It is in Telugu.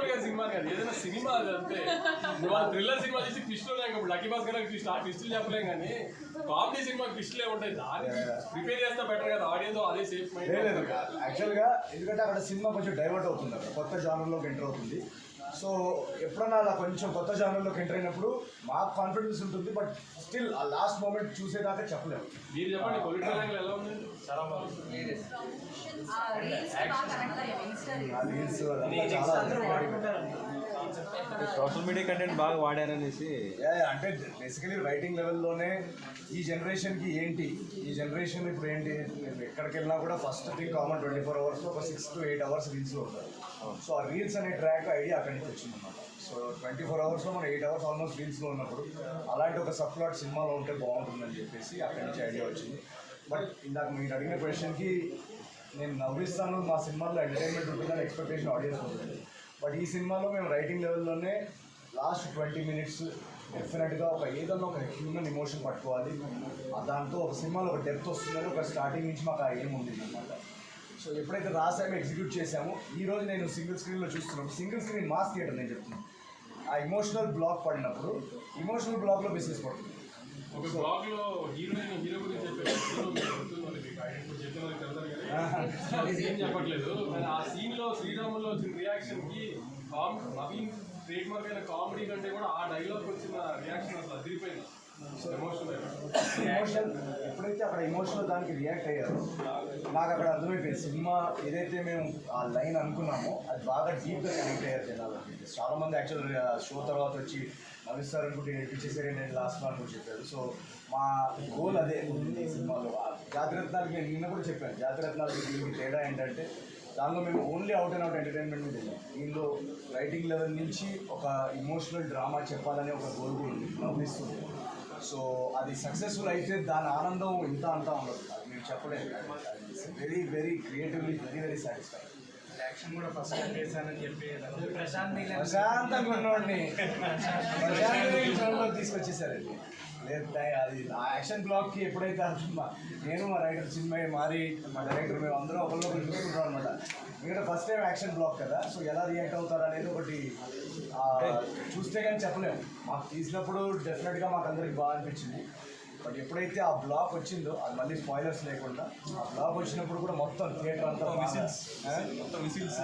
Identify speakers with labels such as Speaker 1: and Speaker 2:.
Speaker 1: గారి సినిమా కాదు, ఏదైనా సినిమా అది అంతే. థ్రిల్లర్ సినిమా చేసి ట్విస్టులు ఇప్పుడు లక్కీ భాస్కర్ ట్విస్టులు చెప్పలేం, కానీ కామెడీ సినిమా ట్విస్టులే ఉంటాయి. దానికి ప్రిపేర్ చేస్తే బెటర్ కదా, ఆడియన్స్ అదే సేఫ్ మైండ్.
Speaker 2: యాక్చువల్గా ఎందుకంటే అక్కడ సినిమా కొంచెం డైవర్ట్ అవుతుంది, అక్కడ కొత్త జానర్లోకి ఎంటర్ అవుతుంది. సో ఎప్పుడన్నా అలా కొంచెం కొత్త జానర్లోకి ఎంటర్ అయినప్పుడు మాకు కాన్ఫిడెన్స్ ఉంటుంది, బట్ స్టిల్ ఆ లాస్ట్ మూమెంట్ చూసేదాకా చెప్పలేము.
Speaker 1: మీరు చెప్పండి, పొలిటికల్ యాంగిల్ ఎలా ఉంది?
Speaker 3: సోషల్ మీడియా కంటెంట్ బాగా వాడారనేసి
Speaker 2: అంటే బేసికలీ రైటింగ్ లెవెల్లోనే ఈ జనరేషన్కి ఏంటి, ఈ జనరేషన్ ఇప్పుడు ఏంటి, ఎక్కడికి వెళ్ళినా కూడా ఫస్ట్ థింగ్ కామన్ 24 అవర్స్లో ఒక 6 to 8 అవర్స్ రీల్స్లో ఉంటారు. సో ఆ రీల్స్ అనే ట్రాక్ ఐడియా అక్కడి నుంచి వచ్చిందన్నమాట. సో 24 అవర్స్లో మనం 8 అవర్స్ ఆల్మోస్ట్ రీల్స్లో ఉన్నప్పుడు అలాంటి ఒక సబ్ ప్లాట్ సినిమాలో ఉంటే బాగుంటుందని చెప్పేసి అక్కడి నుంచి ఐడియా వచ్చింది. బట్ ఇందాక మీరు అడిగిన క్వశ్చన్కి నేను నవ్విస్తాను, మా సినిమాలో ఎంటర్టైన్మెంట్ ఉంటుందని ఎక్స్పెక్టేషన్ ఆడియన్స్ ఉంటుంది. బట్ ఈ సినిమాలో మేము రైటింగ్ లెవెల్లోనే లాస్ట్ 20 minutes డెఫినెట్గా ఏదన్నా ఒక హ్యూమన్ ఎమోషన్ పట్టుకోవాలి, దాంతో ఒక సినిమాలో ఒక డెప్త్ వస్తుందని ఒక స్టార్టింగ్ నుంచి మాకు ఆ ఏం ఉంది అనమాట. సో ఎప్పుడైతే రాసామో ఎగ్జిక్యూట్ చేసామో, ఈరోజు నేను సింగిల్ స్క్రీన్లో చూస్తున్నాను. సింగిల్ స్క్రీన్ మాస్ థియేటర్ నేను చెప్తున్నాను. ఆ ఎమోషనల్ బ్లాక్ పడినప్పుడు ఎమోషనల్ బ్లాక్లో బిజినెస్ పడుతుంది.
Speaker 1: ఒక బ్లాగ్లో హీరోయిన్ హీరో గురించి చెప్పట్లేదు, ఆ సీన్లో శ్రీరాములో వచ్చిన రియాక్షన్కి నవీన్ ట్రేడ్ మార్క్ అయిన కామెడీ కంటే కూడా ఆ డైలాగ్ వచ్చిన రియాక్షన్ అసలు అదిరిపోయింది.
Speaker 2: ఎమోషన్ ఎప్పుడైతే అక్కడ ఎమోషనల్ దానికి రియాక్ట్ అయ్యారో నాకు అక్కడ అర్థమైపోయింది, సినిమా ఏదైతే మేము ఆ లైన్ అనుకున్నామో అది బాగా డీప్గా కనెక్ట్ అయ్యారు జనాలు. చాలామంది యాక్చువల్ షో తర్వాత వచ్చి నవ్విస్తారు అనుకుంటే నేర్పించేసరి నేను లాస్ట్లో అనుకుంటూ చెప్పారు. సో మా గోల్ అదే ఈ సినిమాలో. జాతిరత్నాలకి నేను నిన్న కూడా చెప్పాను, జాతిరత్నాలకి దీనికి తేడా ఏంటంటే దానిలో మేము only out and out entertainment మీద వెళ్ళాం. దీనిలో రైటింగ్ లెవెల్ నుంచి ఒక ఇమోషనల్ డ్రామా చెప్పాలనే ఒక గోల్ కూడా ఉంది, నవ్విస్తుంది. సో అది సక్సెస్ఫుల్ అయితే దాని ఆనందం ఇంత అంతా ఉండదు, అది మేము చెప్పలేదు. Very very creatively very very satisfied.
Speaker 4: Action కూడా ఫస్ట్ టైం చేశానని చెప్పి
Speaker 2: ప్రశాంతంగా ఉన్నవాడిని తీసుకొచ్చేసారండి. లేదు అది ఆ యాక్షన్ బ్లాక్కి ఎప్పుడైతే నేను మా రైటర్ చిన్మయ్ మారి మా డైరెక్టర్ మేము అందరూ ఒకరిలో చూసుకుంటాం అనమాట. ఎందుకంటే ఫస్ట్ టైం యాక్షన్ బ్లాక్ కదా, సో ఎలా రియాక్ట్ అవుతారు అనేది ఒకటి చూస్తే కానీ చెప్పలేము. మాకు తీసినప్పుడు డెఫినెట్గా మాకు అందరికి బాగా అనిపించింది. బట్ ఎప్పుడైతే ఆ బ్లాక్ వచ్చిందో, అది మళ్ళీ స్పాయిలర్స్ లేకుండా ఆ బ్లాక్ వచ్చినప్పుడు కూడా మొత్తం థియేటర్ అంతా విసిల్స్